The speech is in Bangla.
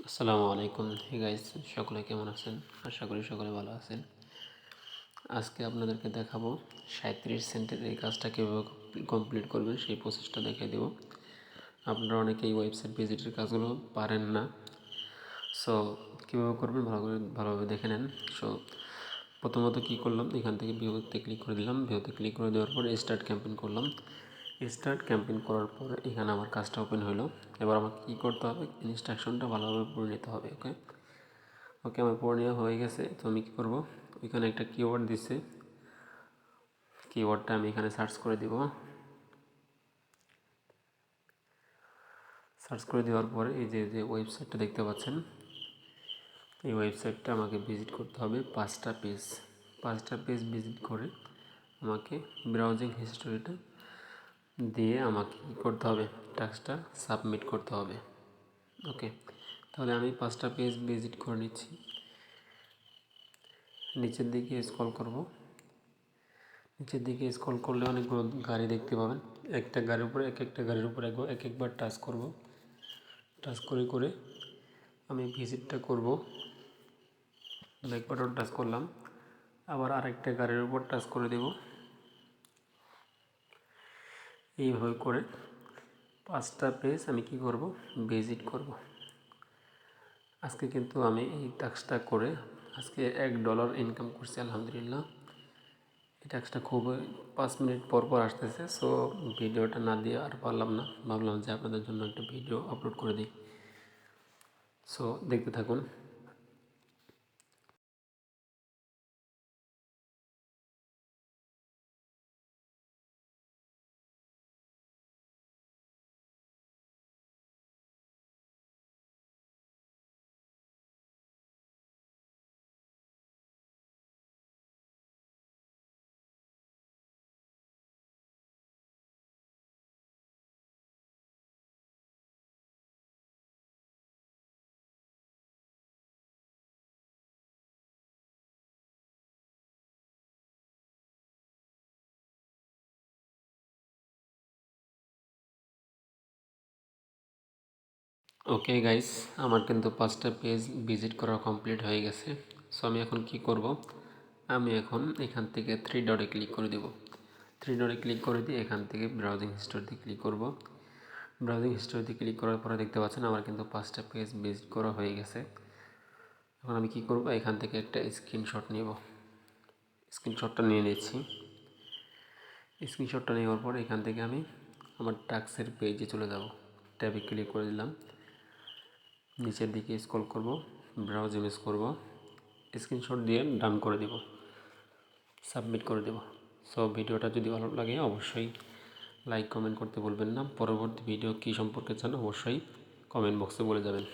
আসসালামু আলাইকুম। হে গাইস, সকলে কেমন আছেন? আশা করি সকলে ভালো আছেন। আজকে আপনাদেরকে দেখাবো 37 সেন্টের এই কাজটা কীভাবে কমপ্লিট করবেন সেই প্রসেসটা দেখিয়ে দেব। আপনারা অনেকেই ওয়েবসাইট ভিজিটের কাজগুলো পারেন না, সো কীভাবে করবেন ভালোভাবে দেখে নেন। সো প্রথমত কী করলাম, এখান থেকে ভিউতে ক্লিক করে দিলাম। ভিউতে ক্লিক করে দেওয়ার পরে স্টার্ট ক্যাম্পেইন করলাম। স্টার্ট ক্যাম্পেইন করার পরে এখানে আমার কাজটা ওপেন হলো। এবার আমাকে কী করতে হবে, ইনস্ট্রাকশনটা ভালোভাবে পড়ে নিতে হবে। ওকে আমার পড়ে নেওয়া হয়ে গেছে। তো আমি কী করবো, এখানে একটা কিওয়ার্ড দিচ্ছে, কিওয়ার্ডটা আমি এখানে সার্চ করে দিব। সার্চ করে দেওয়ার পরে এই যে ওয়েবসাইটটা দেখতে পাচ্ছেন, এই ওয়েবসাইটটা আমাকে ভিজিট করতে হবে। পাঁচটা পেজ ভিজিট করে আমাকে ব্রাউজিং হিস্টোরিটা দিয়ে আমাকে কী করতে হবে, টাস্কটা সাবমিট করতে হবে। ওকে, তাহলে আমি 5টা পেজ ভিজিট করে নিচ্ছি। নিচের দিকে স্ক্রল করব। নিচের দিকে স্ক্রল করলে অনেকগুলো গাড়ি দেখতে পাবেন। একটা গাড়ির উপরে একটা গাড়ির উপরে এক একবার টাচ করব। টাচ করে করে আমি ভিজিটটা করব। একবার টাচ করলাম, আবার আরেকটা গাড়ির উপর টাচ করে দেব। এইভাবে করে 5টা পেজ আমি কি করব, ভিজিট করব। আজকে কিন্তু আমি এই টাস্কটা করে আজকে $1 ইনকাম করছি, আলহামদুলিল্লাহ। এই টাস্কটা খুব 5 মিনিট পর পর আসতেছে। সো ভিডিওটা না দিয়ে আর পারলাম না, ভাবলাম যে আপনাদের জন্য একটা ভিডিও আপলোড করে দিই। সো দেখতে থাকুন। ওকে গাইস, আমার কিন্তু 5টা পেজ ভিজিট করা কমপ্লিট হয়ে গেছে। সো আমি এখন কি করব, আমি এখন এখান থেকে 3 ডটে ক্লিক করে দেব। 3 ডটে ক্লিক করে দিয়ে এখান থেকে ব্রাউজিং হিস্টোরিতে ক্লিক করব। ব্রাউজিং হিস্টোরিতে ক্লিক করার পরে দেখতে পাচ্ছেন আমার কিন্তু 5টা পেজ ভিজিট করা হয়ে গেছে। এখন আমি কি করব, এখান থেকে একটা স্ক্রিনশট নেব। স্ক্রিনশটটা নিয়ে নিচ্ছি। স্ক্রিনশটটা নেওয়ার পর এখান থেকে আমি আমার টাস্কের পেজে চলে যাব। ট্যাবে ক্লিক করে দিলাম। নিচের দিকে স্ক্রল করব, ব্রাউজ ইমেজ করব, স্ক্রিনশট দিয়ে ডান করে দেব, সাবমিট করে দেব। সো ভিডিওটা যদি ভালো লাগে অবশ্যই লাইক কমেন্ট করতে বলবেন না। পরবর্তী ভিডিও কী সম্পর্কে চান অবশ্যই কমেন্ট বক্সে বলে যাবেন।